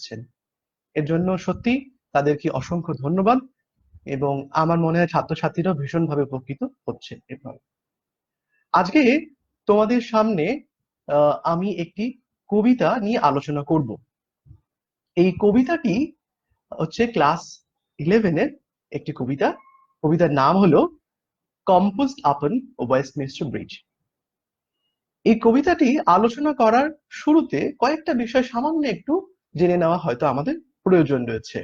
আসছেন। এর জন্য সত্যি তাদেরকে অসংখ্য ধন্যবাদ, এবং আমার মনে হয় ছাত্রছাত্রীরাও ভীষণভাবে উপকৃত হচ্ছে এরপর। আজকে তোমাদের সামনে আমি একটি কবিতা নিয়ে আলোচনা করব। এই কবিতাটি হচ্ছে ক্লাস 11-এর একটি কবিতা। কবিতার নাম হলো কম্পোজড আপন ওয়েস্টমিনস্টার ব্রিজ। এই কবিতাটি আলোচনা করার শুরুতে কয়েকটা বিষয় সামান্য একটু জেনে নেওয়া হয়তো আমাদের প্রয়োজন রয়েছে।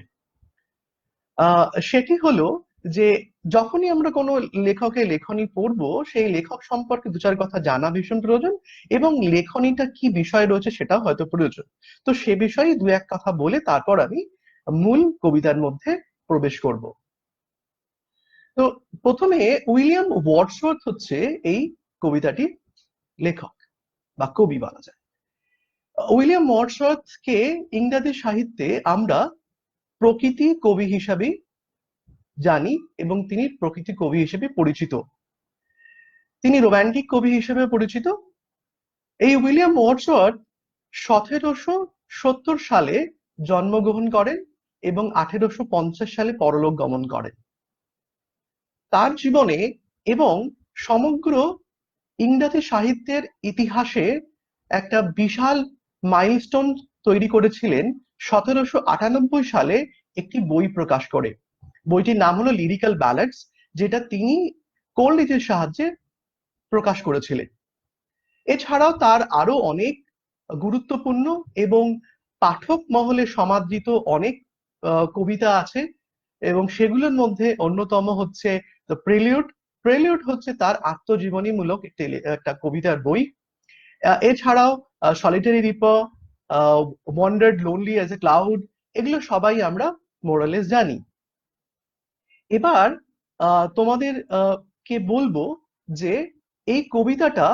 সেটি হলো যে যখনই আমরা কোনো লেখকের লেখনী পড়বো, সেই লেখক সম্পর্কে দু চার কথা জানা ভীষণ প্রয়োজন, এবং লেখনীটা কি বিষয় রয়েছে সেটাও হয়তো প্রয়োজন। তো সে বিষয়ে দু এক কথা বলে তারপর আমি মূল কবিতার মধ্যে প্রবেশ করব। তো প্রথমে উইলিয়াম ওয়ার্ডসওয়ার্থ হচ্ছে এই কবিতাটির লেখক বা কবি বলা যায়। উইলিয়াম ওয়ার্ডসওয়ার্থকে ইংরেজি সাহিত্যে আমরা প্রকৃতি কবি হিসাবে জানি, এবং তিনি প্রকৃতি কবি হিসেবে পরিচিত। তিনি রোমান্টিক কবি হিসেবে পরিচিত। এই উইলিয়াম ওয়ার্ডসওয়ার্থ 1770 সালে জন্মগ্রহণ করেন এবং 1850 সালে পরলোক গমন করেন। তার জীবনে এবং সমগ্র ইংরেজি সাহিত্যের ইতিহাসে একটা বিশাল মাইলস্টোন তৈরি করেছিলেন 1798 সালে একটি বই প্রকাশ করে। বইটির নাম হলো লিরিক্যাল ব্যালাডস, যেটা তিনি কোলরিজের সাহায্যে প্রকাশ করেছিলেন। এছাড়াও তার আরো অনেক গুরুত্বপূর্ণ এবং পাঠক মহলে সমাদৃত অনেক কবিতা আছে, এবং সেগুলোর মধ্যে অন্যতম হচ্ছে দ্য প্রিলিউড। প্রিলিউড হচ্ছে তার আত্মজীবনীমূলক একটা কবিতার বই। এছাড়াও solitary reaper, wandered lonely as a cloud, এগুলো সবাই আমরা মোরালেস জানি। এবার তোমাদের কে বলবো যে এই কবিতাটা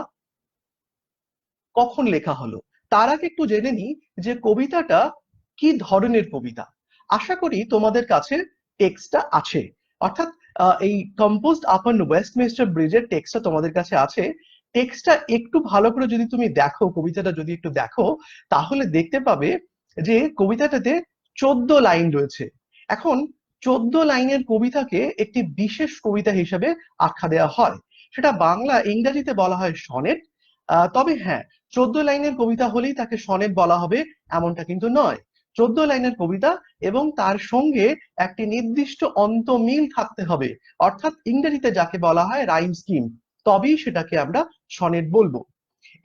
কখন লেখা হলো। তার আগে একটু জেনে নিই যে কবিতাটা কি ধরনের কবিতা। আশা করি তোমাদের কাছে টেক্সটটা আছে, অর্থাৎ এই কম্পোজড আপন ওয়েস্টমিনস্টার ব্রিজের টেক্সটটা তোমাদের কাছে আছে। টেক্সটটা একটু ভালো করে যদি তুমি দেখো, কবিতাটা যদি একটু দেখো, তাহলে দেখতে পাবে যে কবিতাটাতে 14 লাইন রয়েছে। এখন 14 লাইনের কবিতাকে একটি বিশেষ কবিতা হিসেবে আখ্যা দেওয়া হয়। সেটা বাংলা ইংরেজিতে বলা হয় সনেট। তবে হ্যাঁ, 14 লাইনের কবিতা হলেই তাকে সনেট বলা হবে এমনটা কিন্তু নয়। 14 লাইনের কবিতা এবং তার সঙ্গে একটি নির্দিষ্ট অন্তমিল থাকতে হবে, অর্থাৎ ইংরেজিতে যাকে বলা হয় রাইম স্কিম, তবেই সেটাকে আমরা সনেট বলবো।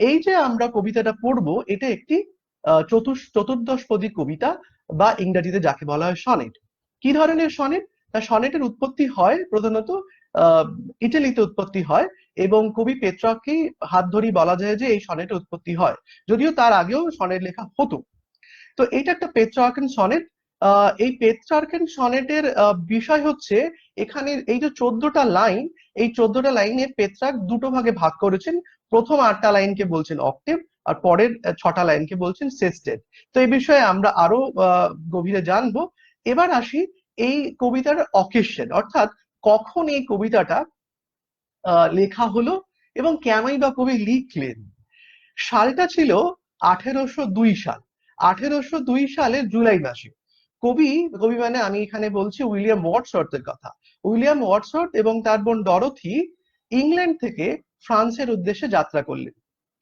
এই যে আমরা কবিতাটা পড়বো, এটা একটি চতুর্দশপদী কবিতা, বা ইংরেজিতে যাকে বলা হয় সনেট। কি ধরনের সনেট? সনেটের উৎপত্তি হয় প্রধানত ইটালিতে উৎপত্তি হয়, এবং কবি পেট্রার্ককেই হাত ধরি বলা যায় যে এই সনেটের উৎপত্তি হয়, যদিও তার আগেও সনেট লেখা হতো। তো এটা একটা পেট্রার্কান সনেট। এই পেট্রার্কান সনেটের বিষয় হচ্ছে এখানে এই যে 14টা লাইন, এই 14টা লাইনে পেট্রার্ক দুটো ভাগে ভাগ করেছেন। প্রথম 8টা লাইনকে বলছেন অক্টেভ, আর পরের 6টা লাইনকে বলছেন সেস্টেট। তো এই বিষয়ে আমরা আরো গভীরে জানবো। এবার আসি এই কবিতার অকেশন, অর্থাৎ কখন এই কবিতাটা লেখা হলো এবং কেনই বা কবি লিখলেন। সালটা ছিল 1802 সাল। 1802 সালে জুলাই মাসে কবি কবি মানে আমি এখানে বলছি উইলিয়াম ওয়ার্ডসওয়ার্থের কথা। উইলিয়াম ওয়ার্ডসওয়ার্থ এবং তার বোন ডরোথি ইংল্যান্ড থেকে ফ্রান্সের উদ্দেশ্যে যাত্রা করলেন।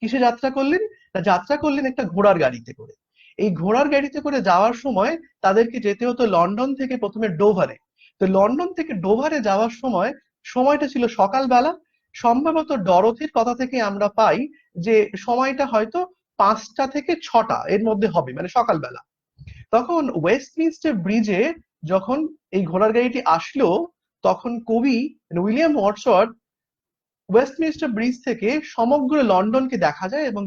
কিসে যাত্রা করলেন? যাত্রা করলেন একটা ঘোড়ার গাড়িতে করে। এই ঘোড়ার গাড়িতে করে যাওয়ার সময় তাদেরকে যেতে হতো লন্ডন থেকে প্রথমে ডোভারে। তো লন্ডন থেকে ডোভারে যাওয়ার সময় সময়টা ছিল সকালবেলা। সম্ভবত ডরোথির কথা থেকে আমরা পাই যে সময়টা হয়তো 5টা থেকে 6টা এর মধ্যে হবে, মানে সকালবেলা। তখন ওয়েস্টমিনস্টার ব্রিজে যখন এই ঘোড়ার গাড়িটি আসলো, তখন কবি উইলিয়াম ওয়ার্ডসওয়ার্থ ওয়েস্টমিনস্টার ব্রিজ থেকে সমগ্র লন্ডনকে দেখা যায়, এবং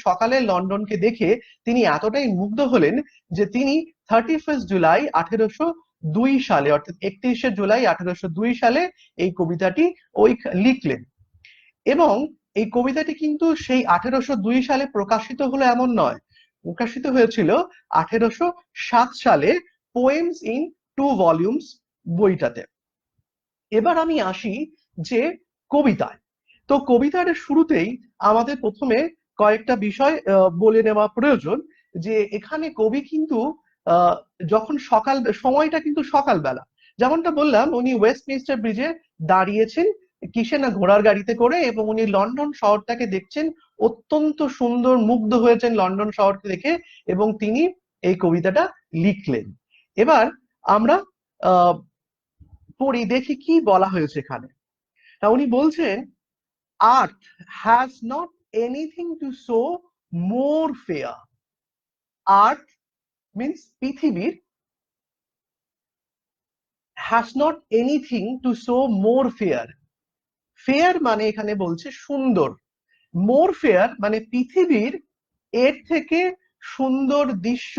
সকালে লন্ডনকে দেখে তিনি এতটাই মুগ্ধ হলেন যে তিনি 31 জুলাই 1802 সালে, অর্থাৎ 31শে জুলাই 1802 সালে এই কবিতাটি লিখলেন। এবং এই কবিতাটি কিন্তু সেই 1802 সালে প্রকাশিত হলো এমন নয়, প্রকাশিত হয়েছিল 1807 সালে পোয়েমস ইন 2 ভলিউমস বইটাতে। এবার আমি আসি যে কবিতায়। তো কবিতার শুরুতেই আমাদের প্রথমে কয়েকটা বিষয় বলে নেওয়া প্রয়োজন, যে এখানে কবি কিন্তু আহ, যখন সময়টা কিন্তু সকালবেলা, যেমনটা বললাম উনি ওয়েস্টমিনস্টার ব্রিজে দাঁড়িয়েছেন কিসে না ঘোড়ার গাড়িতে করে, এবং উনি লন্ডন শহরটাকে দেখছেন, অত্যন্ত সুন্দর, মুগ্ধ হয়েছেন লন্ডন শহরকে দেখে, এবং তিনি এই কবিতাটা লিখলেন। এবার আমরা আহ পড়ি, দেখি কি বলা হয়েছে এখানে। তা উনি বলছেন, earth has not anything to show more fair. Earth means পৃথিবীর, has not anything to show more fair. Fair মানে এখানে বলছে সুন্দর, মোর ফেয়ার মানে পৃথিবীর এর থেকে সুন্দর দৃশ্য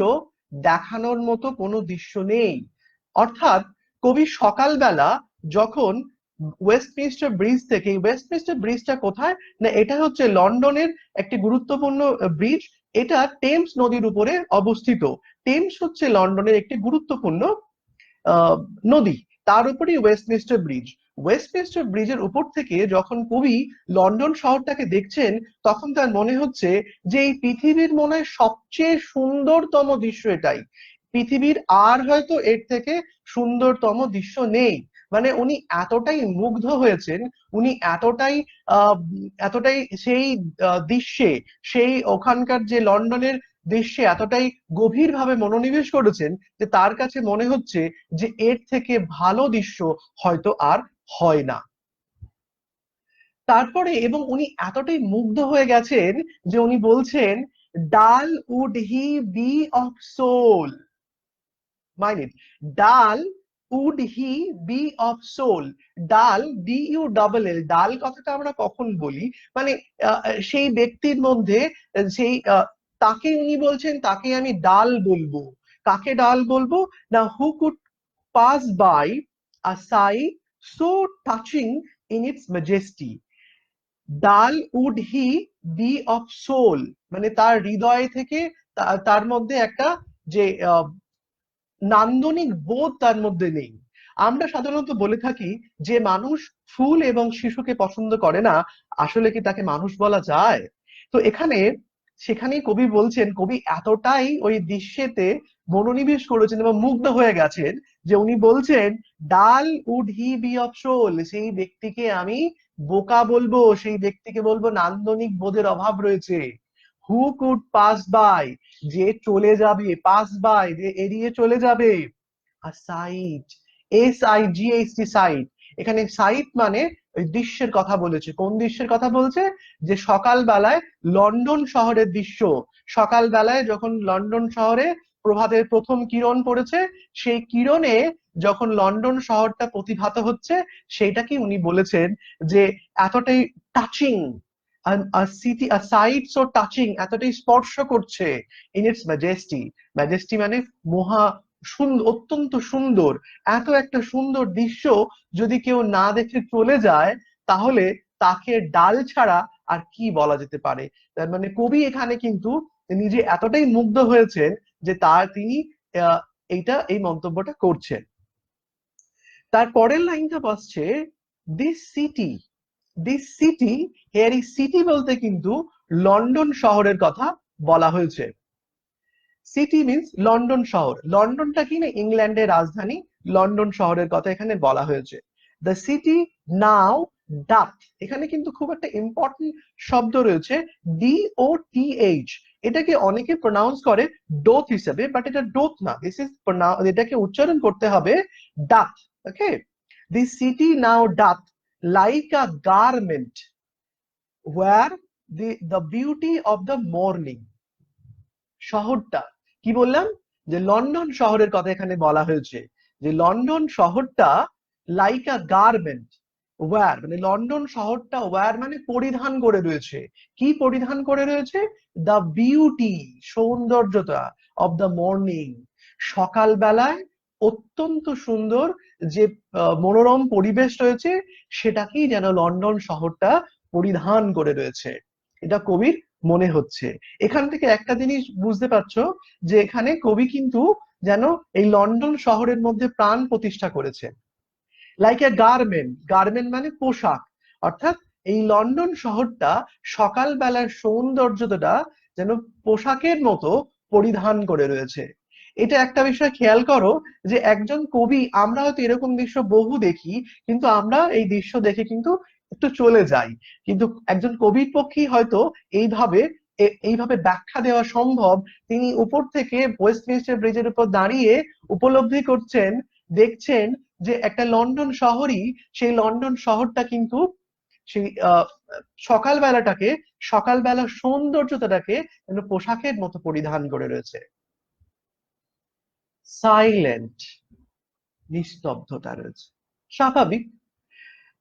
দেখানোর মতো কোনো দৃশ্য নেই। অর্থাৎ কবি সকালবেলা যখন ওয়েস্টমিনস্টার ব্রিজ থেকে, ওয়েস্টমিনস্টার ব্রিজটা কোথায় না, এটা হচ্ছে লন্ডনের একটি গুরুত্বপূর্ণ ব্রিজ। এটা টেমস নদীর উপরে অবস্থিত। টেমস হচ্ছে লন্ডনের একটি গুরুত্বপূর্ণ আহ, নদী, তার উপরেই ওয়েস্টমিনস্টার ব্রিজ। ওয়েস্টমিনস্টার ব্রিজের উপর থেকে যখন কবি লন্ডন শহরটাকে দেখছেন, তখন তার মনে হচ্ছে যে এই পৃথিবীর মনে হয় সবচেয়ে সুন্দরতম দৃশ্য এটাই। পৃথিবীর আর হয়তো এর থেকে সুন্দরতম দৃশ্য নেই। মানে উনি এতটাই মুগ্ধ হয়েছেন, উনি এতটাই আহ এতটাই সেই দৃশ্যে, সেই ওখানকার যে লন্ডনের দৃশ্যে এতটাই গভীরভাবে মনোনিবেশ করেছেন যে তার কাছে মনে হচ্ছে যে এর থেকে ভালো দৃশ্য হয়তো আর হয় না। তারপরে এবং উনি এতটাই মুগ্ধ হয়ে গেছেন যে উনি বলছেন, dull would he be of soul, mind, dull would he be of soul. Dull, DULL, ডাল কথাটা আমরা কখন বলি, মানে সেই ব্যক্তির মধ্যে সেই তাকে উনি বলছেন, তাকে আমি ডাল বলবো। কাকে ডাল বলবো না, who could pass by a sight so touching in its majesty. Dull would he be of soul, মানে তার হৃদয় থেকে, তার মধ্যে একটা যে নান্দনিক বোধ তার মধ্যে নেই। আমরা সাধারণত বলে থাকি যে মানুষ ফুল এবং শিশুকে পছন্দ করে না, আসলে কি তাকে মানুষ বলা যায়? তো এখানে সেখানেই কবি বলছেন, কবি এতটাই ওই দৃশ্যেতে মনোনিবেশ করেছেন এবং মুগ্ধ হয়ে গেছেন যে উনি বলছেন, dull would he be of soul, সেই ব্যক্তিকে আমি বোকা বলবো, সেই ব্যক্তিকে বলবো নান্দনিক বোধের অভাব রয়েছে। হু কুড পাস বাই, যে চলে যাবে, পাস বাই যে এড়িয়ে চলে যাবে, আর সাইট, SIGHT, সাইট। এখানে সাইট মানে ওই দৃশ্যের কথা বলেছে। কোন দৃশ্যের কথা বলছে? যে সকালবেলায় লন্ডন শহরের দৃশ্য। সকালবেলায় যখন লন্ডন শহরে প্রভাতের প্রথম কিরণ পড়েছে, সেই কিরণে যখন লন্ডন শহরটা প্রতিভাত হচ্ছে, সেইটাকে উনি বলেছেন যে এতটাই touching, city, sight so touching, এতটাই স্পর্শ করছে, ইন ইটস ম্যাজেস্টি। ম্যাজেস্টি মানে মহা সুন্দর, অত্যন্ত সুন্দর। এত একটা সুন্দর দৃশ্য যদি কেউ না দেখে চলে যায়, তাহলে তাকে ডাল ছাড়া আর কি বলা যেতে পারে? তার মানে কবি এখানে কিন্তু নিজে এতটাই মুগ্ধ হয়েছেন যে তিনি আহ, এই মন্তব্যটা করছেন। তার পরের লাইনটা বসছে, this city, this city, here এই সিটি বলতে কিন্তু লন্ডন শহরের কথা বলা হয়েছে। সিটি মিন্স লন্ডন শহর। লন্ডনটা কি না ইংল্যান্ডের রাজধানী, লন্ডন শহরের কথা এখানে বলা হয়েছে। দ্য সিটি নাও ডাথ, এখানে কিন্তু খুব একটা ইম্পর্টেন্ট শব্দ রয়েছে, DOTH। এটাকে অনেকে প্রনাউন্স করে ডোথ হিসেবে, বাট এটা ডোথ না, দিস ইজ, এটাকে উচ্চারণ করতে হবে does. Okay, this city now does like a garment where the beauty of the morning. শহরটা, কি বললাম, যে লন্ডন শহরের কথা এখানে বলা হয়েছে, যে লন্ডন শহরটা লাইক আ গার্মেন্ট ওয়্যার, মানে লন্ডন শহরটা ওয়্যার মানে পরিধান করে রয়েছে। কি পরিধান করে রয়েছে? দ্য বিউটি, সৌন্দর্যতা, অফ দ্য মর্নিং, সকালবেলায় অত্যন্ত সুন্দর যে মনোরম পরিবেশ রয়েছে, সেটাকেই যেন লন্ডন শহরটা পরিধান করে রয়েছে, এটা কবির মনে হচ্ছে। এখান থেকে একটা জিনিস বুঝতে পারছো যে এখানে কবি কিন্তু যেন এই লন্ডন শহরের মধ্যে প্রাণ প্রতিষ্ঠা করেছে। লাইক এ গার্মেন্ট, গার্মেন্ট মানে পোশাক, অর্থাৎ এই লন্ডন শহরটা সকালবেলার সৌন্দর্যটা যেন পোশাকের মতো পরিধান করে রয়েছে। এটা একটা বিষয় খেয়াল করো যে একজন কবি, আমরা হয়তো এরকম দৃশ্য বহু দেখি, কিন্তু আমরা এই দৃশ্য দেখে কিন্তু একটু চলে যাই, কিন্তু একজন কবির পক্ষেই হয়তো এইভাবে এইভাবে ব্যাখ্যা দেওয়া সম্ভব। তিনি উপর থেকে ওয়েস্টমিনস্টার ব্রিজের উপর দাঁড়িয়ে উপলব্ধি করছেন, দেখছেন যে একটা লন্ডন শহরই, সেই লন্ডন শহরটা কিন্তু সেই সকালবেলাটাকে, সকালবেলার সৌন্দর্যতাটাকে যেন পোশাকের মতো পরিধান করে রয়েছে। সাইলেন্ট, নিস্তব্ধতা রয়েছে। স্বাভাবিক,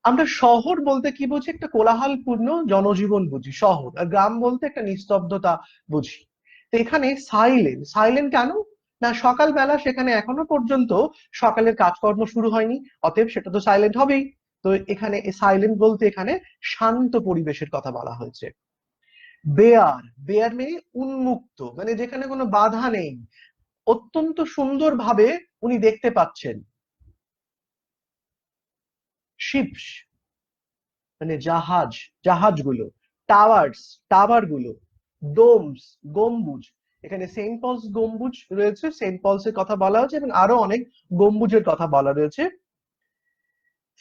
আমরা শহর বলতে কি বুঝি? একটা কোলাহলপূর্ণ জনজীবন বুঝি শহর, আর গ্রাম বলতে একটা নিস্তব্ধতা বুঝি। তো এখানে সাইলেন্ট, সাইলেন্ট কেন? না, সকালবেলা, সেখানে এখনো পর্যন্ত সকালের কাজকর্ম শুরু হয়নি, অতএব সেটা তো সাইলেন্ট হবেই। তো এখানে সাইলেন্ট বলতে এখানে শান্ত পরিবেশের কথা বলা হয়েছে। বেয়ার, বেয়ার মানে উন্মুক্ত, মানে যেখানে কোনো বাধা নেই, অত্যন্ত সুন্দরভাবে উনি দেখতে পাচ্ছেন। শিপস মানে জাহাজ, জাহাজগুলো। টাওয়ার্স, টাওয়ার গুলো। ডোমস, গম্বুজ, এখানে সেন্ট পলস গম্বুজ রয়েছে, সেন্ট পলস এর কথা বলা হয়েছে, এবং আরো অনেক গম্বুজের কথা বলা রয়েছে।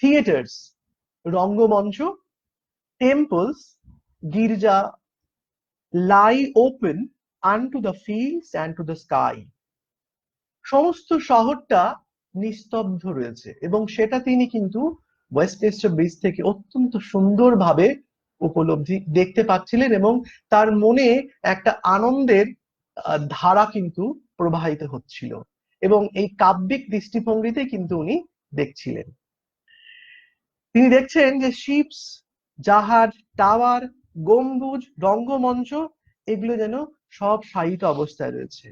থিয়েটার্স, রঙ্গমঞ্চ। টেম্পলস, গির্জা। Lie open unto the fields and to the sky. সমস্ত শহরটা নিস্তব্ধ রয়েছে, এবং সেটা তিনি কিন্তু ওয়েস্টমিনস্টার ব্রিজ থেকে অত্যন্ত সুন্দরভাবে উপলব্ধি দেখতে পাচ্ছিলেন, এবং তার মনে একটা আনন্দের ধারা কিন্তু প্রবাহিত হচ্ছিল, এবং এই কাব্যিক দৃষ্টিভঙ্গিতে কিন্তু উনি দেখছিলেন। তিনি দেখছেন যে শিপস, জাহাজ, টাওয়ার, গম্বুজ, রঙ্গমঞ্চ, এগুলো যেন সব শায়িত অবস্থায় রয়েছে।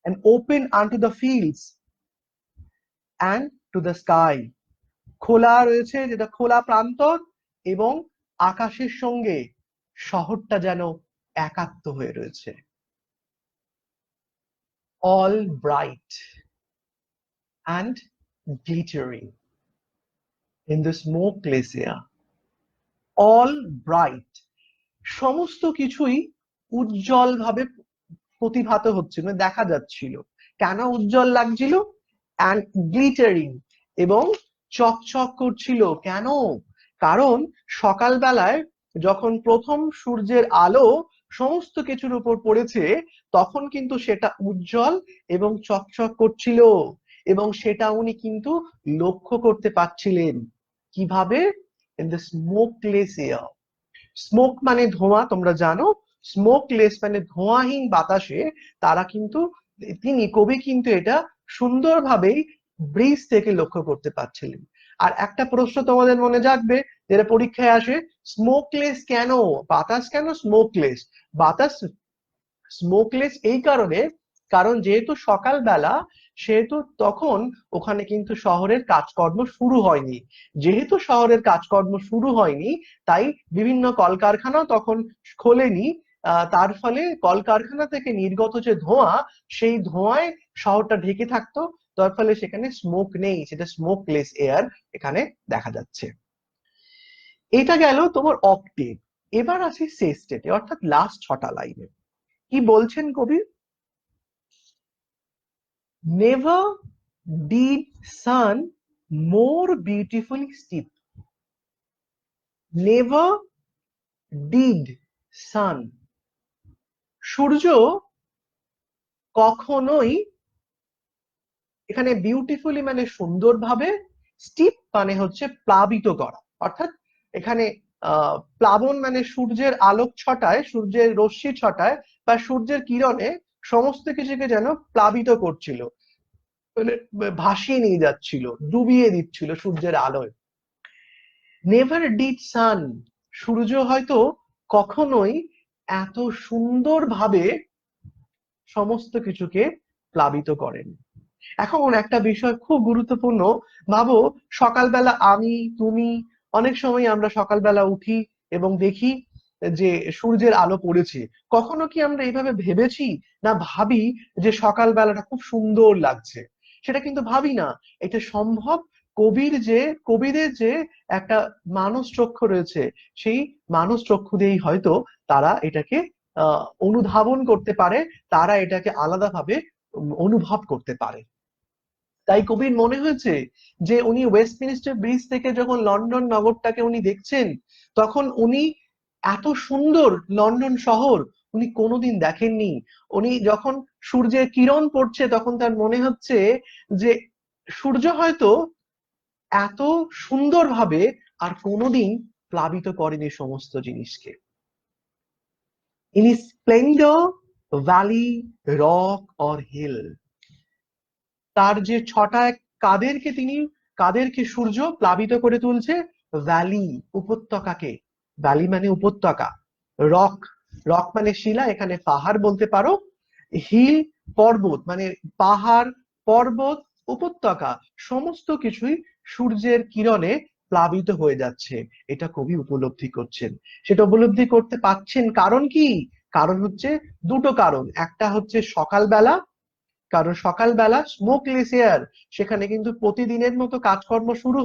and open unto the fields and to the sky, খোলা রয়েছে, যেটা খোলা প্রান্তর, এবং আকাশের সঙ্গে শহরটা যেন একাত্ম হয়ে রয়েছে। all bright and glittering in the smokeless air, all bright, সমস্ত কিছুই উজ্জ্বল ভাবে প্রতিভাত হচ্ছিল, দেখা যাচ্ছিল। কেন উজ্জ্বল লাগছিল? অ্যান্ড গ্লিটারিং, এবং চকচক করছিল। কেন? কারণ সকালবেলায় যখন প্রথম সূর্যের আলো সমস্ত কিছুর উপর পড়েছে, তখন কিন্তু সেটা উজ্জ্বল এবং চকচক করছিল, এবং সেটা উনি কিন্তু লক্ষ্য করতে পারছিলেন। কিভাবে? In the smokeless air. Smoke মানে ধোঁয়া, তোমরা জানো। স্মোকলেস মানে ধোঁয়াহীন বাতাসে তারা কিন্তু, তিনি কবি কিন্তু এটা সুন্দরভাবেই ব্রিজ থেকে লক্ষ্য করতে পারছিলেন। আর একটা প্রশ্ন তোমাদের মনে জাগবে, যেটা পরীক্ষায় আসে, স্মোকলেস কেন? বাতাস কেন স্মোকলেস? বাতাস স্মোকলেস এই কারণে, কারণ যেহেতু সকালবেলা, সেহেতু তখন ওখানে কিন্তু শহরের কাজকর্ম শুরু হয়নি। যেহেতু শহরের কাজকর্ম শুরু হয়নি, তাই বিভিন্ন কলকারখানাও তখন খোলেনি। তার ফলে কলকারখানা থেকে নির্গত যে ধোঁয়া, সেই ধোঁয়ায় শহরটা ঢেকে থাকতো, তার ফলে সেখানে স্মোক নেই, সেটা স্মোকলেস এয়ার এখানে দেখা যাচ্ছে। এটা গেল তোমার অক্টেভ। এবার আসি সেস্টেটে, অর্থাৎ লাস্ট 6টা লাইনে। কি বলছেন কবি? Never did sun more beautifully steep. Never did sun, সূর্য কখনোই, এখানে বিউটিফুলি মানে সুন্দরভাবে, স্টিপ মানে হচ্ছে প্লাবিত করা, অর্থাৎ এখানে প্লাবন মানে সূর্যের আলোক ছটায়, সূর্যের রশ্মি ছটায় বা সূর্যের কিরণে সমস্ত কিছুকে যেন প্লাবিত করছিল, মানে ভাসিয়ে নিয়ে যাচ্ছিল, ডুবিয়ে দিচ্ছিল সূর্যের আলোয়। নেভার ডিড সান, সূর্য হয়তো কখনোই এত সুন্দরভাবে সমস্ত কিছুকে প্লাবিত করেন। এখন একটা বিষয় খুব গুরুত্বপূর্ণ, ভাবো সকালবেলা আমি, তুমি, অনেক সময় আমরা সকালবেলা উঠি এবং দেখি যে সূর্যের আলো পড়েছে। কখনো কি আমরা এইভাবে ভেবেছি? না, ভাবি যে সকালবেলাটা খুব সুন্দর লাগছে, সেটা কিন্তু ভাবি না। এটা সম্ভব কবিদের যে একটা মানস চক্ষু রয়েছে, সেই মানস চক্ষু দিয়েই হয়তো তারা এটাকে অনুধাবন করতে পারে, তারা এটাকে আলাদাভাবে অনুভব করতে পারে। তাই কবির মনে হয়েছে যে উনি ওয়েস্টমিনিস্টার ব্রিজ থেকে যখন লন্ডন নগরটাকে উনি দেখছেন, তখন উনি এত সুন্দর লন্ডন শহর উনি কোনোদিন দেখেননি। উনি যখন সূর্যের কিরণ পড়ছে তখন তার মনে হচ্ছে যে সূর্য হয়তো এত সুন্দরভাবে আর কোনোদিন প্লাবিত করেনি সমস্ত জিনিসকে। In splendour, valley, rock or hill, তার যে ছটা কাদেরকে সূর্য প্লাবিত করে তুলছে, ভ্যালি উপত্যকাকে, ভ্যালি মানে উপত্যকা, রক, রক মানে শিলা, এখানে পাহাড় বলতে পারো, হিল পর্বত মানে পাহাড় পর্বত উপত্যকা সমস্ত কিছুই সূর্যের কিরণে প্লাবিত হয়ে যাচ্ছে, এটা কবি উপলব্ধি করছেন। সেটা উপলব্ধি করতে পারছেন কারণ কি? কারণ হচ্ছে দুটো কারণ, একটা হচ্ছে সকালবেলা, কারণ সকালবেলা স্মোকলেস এয়ার, সেখানে কিন্তু প্রতিদিনের মতো কাজকর্ম শুরু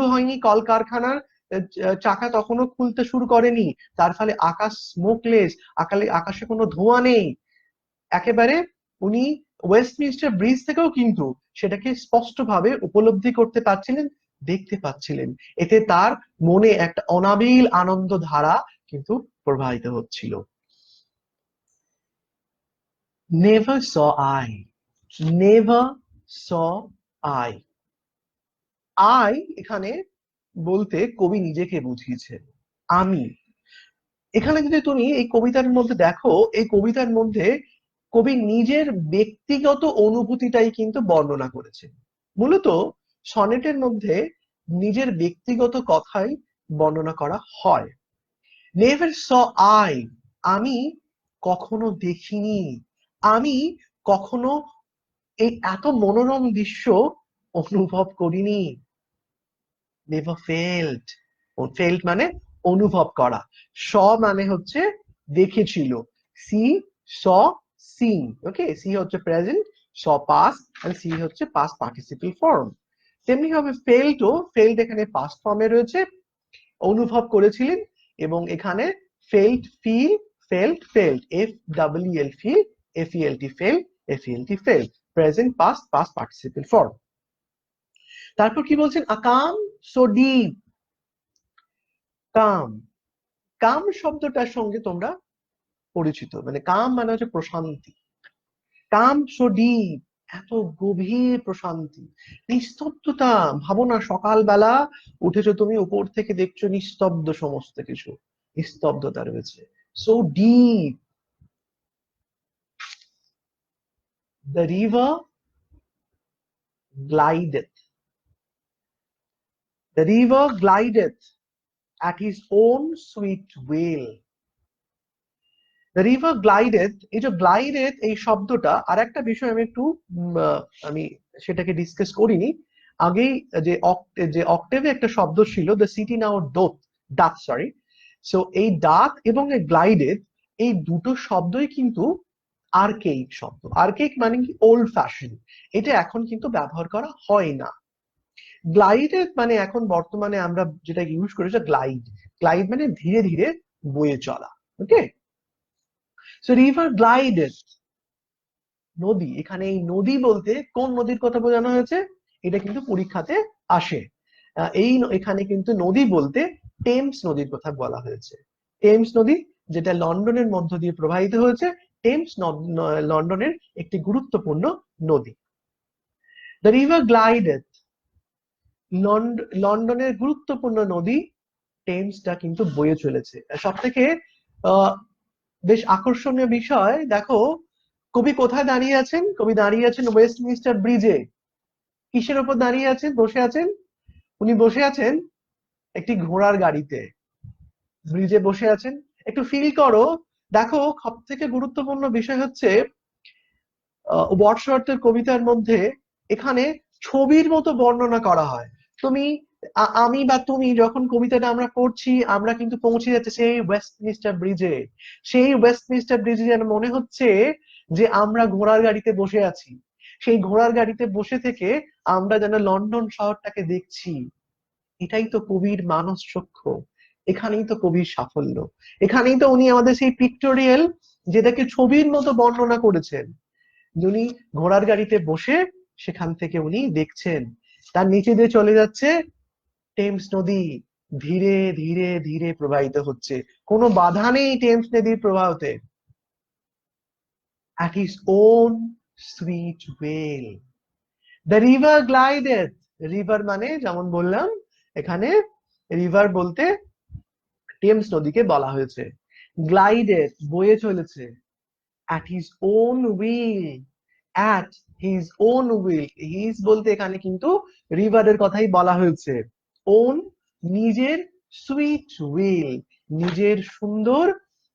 হয়নি কলকারখানার চাকা তখনও খুলতে শুরু করেনি, তার ফলে আকাশ স্মোকলেস, আকাশে কোনো ধোঁয়া নেই একেবারে। উনি ওয়েস্টমিনিস্টার ব্রিজ থেকেও কিন্তু সেটাকে স্পষ্টভাবে উপলব্ধি করতে পারছিলেন, দেখতে পাচ্ছিলেন। এতে তার মনে একটা অনাবিল আনন্দ ধারা কিন্তু প্রবাহিত হচ্ছিল। Never saw I, never saw I, I এখানে বলতে কবি নিজেকে বুঝিয়েছেন, আমি। এখানে যদি তুমি এই কবিতার মধ্যে দেখো, এই কবিতার মধ্যে কবি নিজের ব্যক্তিগত অনুভূতিটাই কিন্তু বর্ণনা করেছেন। মূলত সনেটের মধ্যে নিজের ব্যক্তিগত কথাই বর্ণনা করা হয়। নেভার স আই, আমি কখনো দেখিনি, আমি কখনো এই এত মনোরম দৃশ্য অনুভব করিনি। নেভার ফেল্ট, ফেল্ট মানে অনুভব করা, স মানে হচ্ছে দেখেছিল, সি স সিন, ওকে, সি হচ্ছে প্রেজেন্ট, স পাস্ট আর সি হচ্ছে পাস্ট পার্টিসিপল ফর্ম। তেমনি ভাবে ফেল্টও, ফেল্ট এখানে পাস্ট ফর্মে রয়েছে, অনুভব করেছিলেন, এবং এখানে felt feel, felt F W L feel, F E L T fell, F E L T fell, present past past participle form. তারপর কি বলছেন, আকাম সো ডিপ, কাম, কাম শব্দটার সঙ্গে তোমরা পরিচিত, মানে কাম মানে হচ্ছে প্রশান্তি, কাম সো ডিপ, এত গভীর প্রশান্তি, নিস্তব্ধতা, ভাবো না সকালবেলা উঠেছো তুমি, উপর থেকে দেখছো নিস্তব্ধ সমস্ত কিছু, নিস্তব্ধতা রয়েছে, so deep. The river glideth, the river glideth at his own sweet will, the river glideth, এই যে glideth এই শব্দটা, আর একটা বিষয় আমি একটু আমি সেটাকে ডিসকাস করিনি আগেই, যে অক্টেভে একটা শব্দ ছিল, the city now doth, doth sorry, so এই ডাথ এবং এই গ্লাইডেথ এই দুটো শব্দই কিন্তু আর্কেইক শব্দ। আর্কেইক মানে কি ওল্ড ফ্যাশন, এটা এখন কিন্তু ব্যবহার করা হয় না। গ্লাইডেড মানে এখন বর্তমানে আমরা যেটা ইউজ করি সেটা গ্লাইড, গ্লাইড মানে ধীরে ধীরে বয়ে চলা, ওকে। সো রিভার গ্লাইডেড, নদী, এখানে এই নদী বলতে কোন নদীর কথা বোঝানো হয়েছে, এটা কিন্তু পরীক্ষাতে আসে। এখানে কিন্তু নদী বলতে টেমস নদীর কথা বলা হয়েছে। টেমস নদী যেটা লন্ডনের মধ্য দিয়ে প্রবাহিত হয়েছে, টেমস লন্ডনের একটি গুরুত্বপূর্ণ নদী। দ্য রিভার গ্লাইডেড, লন্ডনের গুরুত্বপূর্ণ নদী টেমসটা কিন্তু বয়ে চলেছে। সব থেকে বেশ আকর্ষণীয় বিষয় দেখো, কবি কোথায় দাঁড়িয়ে আছেন, কবি দাঁড়িয়ে আছেন ওয়েস্টমিনিস্টার ব্রিজে। কিসের উপর দাঁড়িয়ে আছেন, বসে আছেন, উনি বসে আছেন একটি ঘোড়ার গাড়িতে, ব্রিজে বসে আছেন। একটু ফিল করো, দেখো সব থেকে গুরুত্বপূর্ণ বিষয় হচ্ছে ওয়ার্ডসওয়ার্থের কবিতার মধ্যে এখানে ছবির মতো বর্ণনা করা হয়। তুমি আমি বা তুমি যখন কবিতাটা আমরা পড়ছি, আমরা কিন্তু পৌঁছে যাচ্ছে সেই ওয়েস্টমিনিস্টার ব্রিজে, সেই ওয়েস্টমিনিস্টার ব্রিজে যেন মনে হচ্ছে যে আমরা ঘোড়ার গাড়িতে বসে আছি, সেই ঘোড়ার গাড়িতে বসে থেকে আমরা যেন লন্ডন শহরটাকে দেখছি। এটাই তো কবির মানস চক্ষু, এখানেই তো কবির সাফল্য, এখানেই তো উনি আমাদের সেই পিক্টোরিয়াল, যেটাকে ছবির মতো বর্ণনা করেছেন, উনি ঘোড়ার গাড়িতে বসে সেখান থেকে উনি দেখছেন তার নিচে দিয়ে চলে যাচ্ছে টেমস নদী, ধীরে ধীরে ধীরে প্রবাহিত হচ্ছে, কোনো বাধা নেই টেমস নদীর প্রবাহতে। at his own sweet will the river glided, river মানে যেমন বললাম এখানে রিভার বলতে টেমস নদীকে বলা হয়েছে, গ্লাইডেড বয়ে চলেছে, at his own will, at his own will, his বলতে এখানে কিন্তু রিভারের কথাই বলা হয়েছে, own নিজের, সুইট উইল নিজের সুন্দর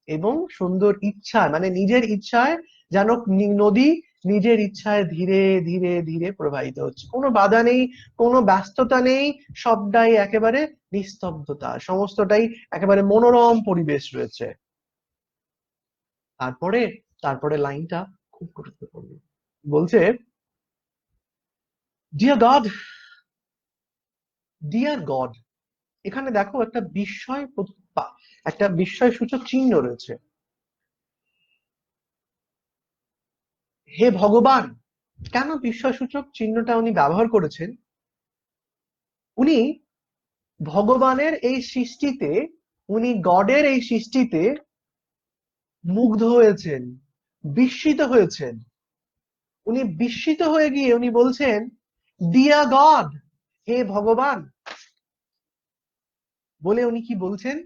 এবং সুন্দর ইচ্ছা, মানে নিজের ইচ্ছায় যেন নদী নিজের ইচ্ছায় ধীরে ধীরে ধীরে প্রবাহিত হচ্ছে, কোনো বাধা নেই, কোনো ব্যস্ততা নেই, সবটাই একেবারে নিস্তব্ধতা, সমস্তটাই একেবারে মনোরম পরিবেশ রয়েছে। তারপরে তারপরে লাইনটা খুব গুরুত্বপূর্ণ, বলছে ডিয়ার গড, ডিয়ার গড, এখানে দেখো একটা বিস্ময় একটা বিস্ময় সূচক চিহ্ন রয়েছে, হে ভগবান। কেন বিস্ময় সূচক চিহ্নটা উনি ব্যবহার করেছেন? উনি ভগবানের এই সৃষ্টিতে, উনি গডের এই সৃষ্টিতে মুগ্ধ হয়েছেন, বিস্মিত হয়েছেন। উনি বিস্মিত হয়ে গিয়ে উনি বলছেন ডিয়ার গড, হে ভগবান, বলে উনি কি বলছেন?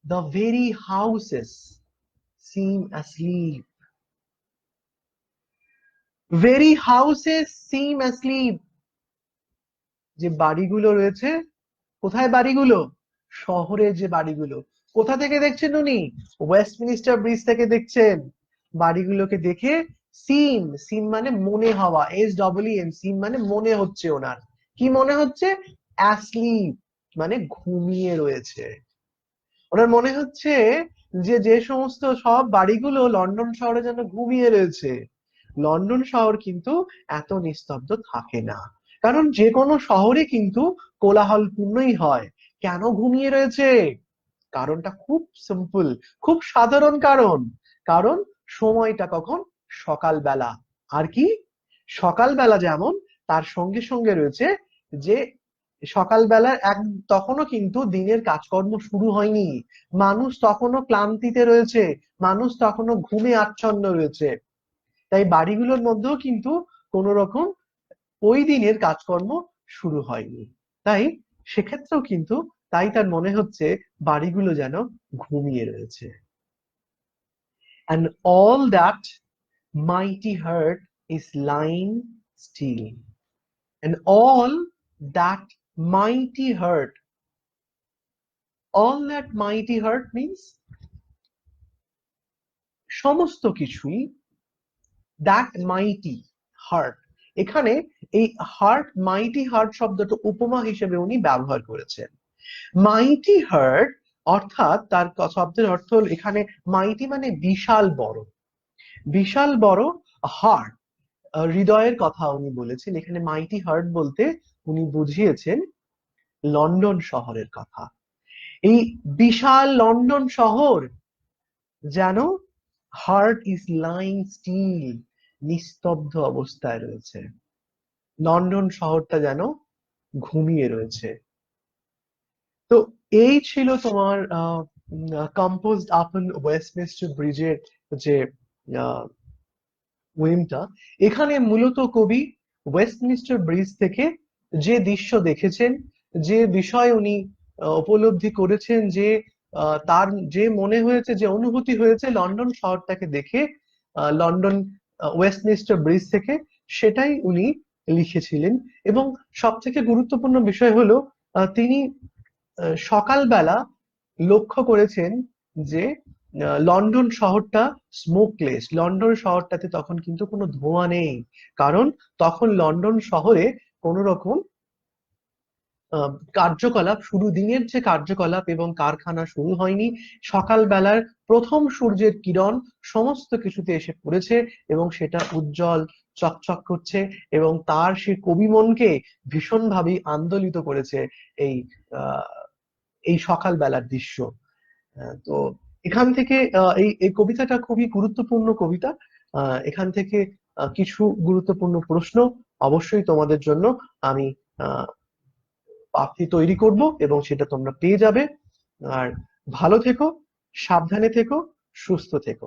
the very houses seem asleep, very houses seem asleep, যে বাড়িগুলো রয়েছে, কোথায় বাড়িগুলো? শহরের যে বাড়িগুলো। কোথা থেকে দেখছেন উনি? ওয়েস্টমিনিস্টার ব্রিজ থেকে দেখছেন। বাড়িগুলোকে দেখে সিম, সিম মানে মনে হওয়া, SEEM, সিম মানে মনে হচ্ছে ওনার, কি মনে হচ্ছে? অ্যাসলিপ মানে ঘুমিয়ে রয়েছে। ওনার মনে হচ্ছে যে যে সমস্ত সব বাড়িগুলো লন্ডন শহরে যেন ঘুমিয়ে রয়েছে। লন্ডন শহর কিন্তু এত নিস্তব্ধ থাকে না, কারণ যে কোনো শহরে কিন্তু কোলাহলপূর্ণই হয়। কেন ঘুমিয়ে রয়েছে? কারণটা খুব সিম্পল, খুব সাধারণ কারণ, কারণ সময়টা কখন? সকালবেলা। আর কি? সকালবেলা যেমন, তার সঙ্গে সঙ্গে রয়েছে যে সকালবেলা তখনও কিন্তু দিনের কাজকর্ম শুরু হয়নি, মানুষ তখনও ক্লান্তিতে রয়েছে, মানুষ তখনও ঘুমে আচ্ছন্ন রয়েছে, তাই বাড়িগুলোর মধ্যেও কিন্তু কোন রকম ওই দিনের কাজকর্ম শুরু হয়নি। তাই সেক্ষেত্রেও কিন্তু তাই তার মনে হচ্ছে বাড়িগুলো যেন ঘুমিয়ে রয়েছে। and all that mighty heart is lying still, and all that mighty heart, all that mighty heart means সমস্ত কিছুই, that mighty heart, এখানে এই হার্ট, মাইটি হার্ট শব্দটা উপমা হিসেবে উনি ব্যবহার করেছেন। মাইটি হার্ট অর্থাৎ তার শব্দের অর্থ এখানে মাইটি মানে বিশাল বড়, বিশাল বড় হার্ট, হৃদয়ের কথা উনি বলেছেন। এখানে মাইটি হার্ট বলতে উনি বুঝিয়েছেন লন্ডন শহরের কথা। এই বিশাল লন্ডন শহর যেন হার্ট ইজ লাইং স্টিল, নিস্তব্ধ অবস্থায় রয়েছে, লন্ডন শহরটা যেন ঘুমিয়ে রয়েছে। তো এই ছিল তোমার কম্পোজড আপন ওয়েস্টমিনিস্টার ব্রিজের যে উইমটা। এখানে মূলত কবি ওয়েস্টমিনিস্টার ব্রিজ থেকে যে দৃশ্য দেখেছেন, যে বিষয় উনি উপলব্ধি করেছেন, যে তার যে মনে হয়েছে, যে অনুভূতি হয়েছে লন্ডন শহরটাকে দেখে, লন্ডন ওয়েস্টমিনিস্টার ব্রিজ থেকে, সেটাই উনি লিখেছিলেন। এবং সব থেকে গুরুত্বপূর্ণ বিষয় হলো তিনি সকালবেলা লক্ষ্য করেছেন যে লন্ডন শহরটা স্মোকলেস, লন্ডন শহরটাতে তখন কিন্তু কোনো ধোঁয়া নেই, কারণ তখন লন্ডন শহরে কোন রকম কার্যকলাপ শুরু, দিনের যে কার্যকলাপ এবং কারখানা শুরু হয়নি। সকালবেলার প্রথম সূর্যের কিরণ সমস্ত কিছুতে এসে পড়েছে এবং সেটা উজ্জ্বল চকচক করছে এবং তার সে কবি মনকে ভীষণভাবে আন্দোলিত করেছে এই এই সকালবেলার দৃশ্য। তো এখান থেকে এই এই কবিতাটা খুবই গুরুত্বপূর্ণ কবিতা। এখান থেকে কিছু গুরুত্বপূর্ণ প্রশ্ন অবশ্যই তোমাদের জন্য আমি পাঠ্য তৈরি করব এবং সেটা তোমরা পেয়ে যাবে। আর ভালো থেকো, সাবধানে থেকো, সুস্থ থেকো।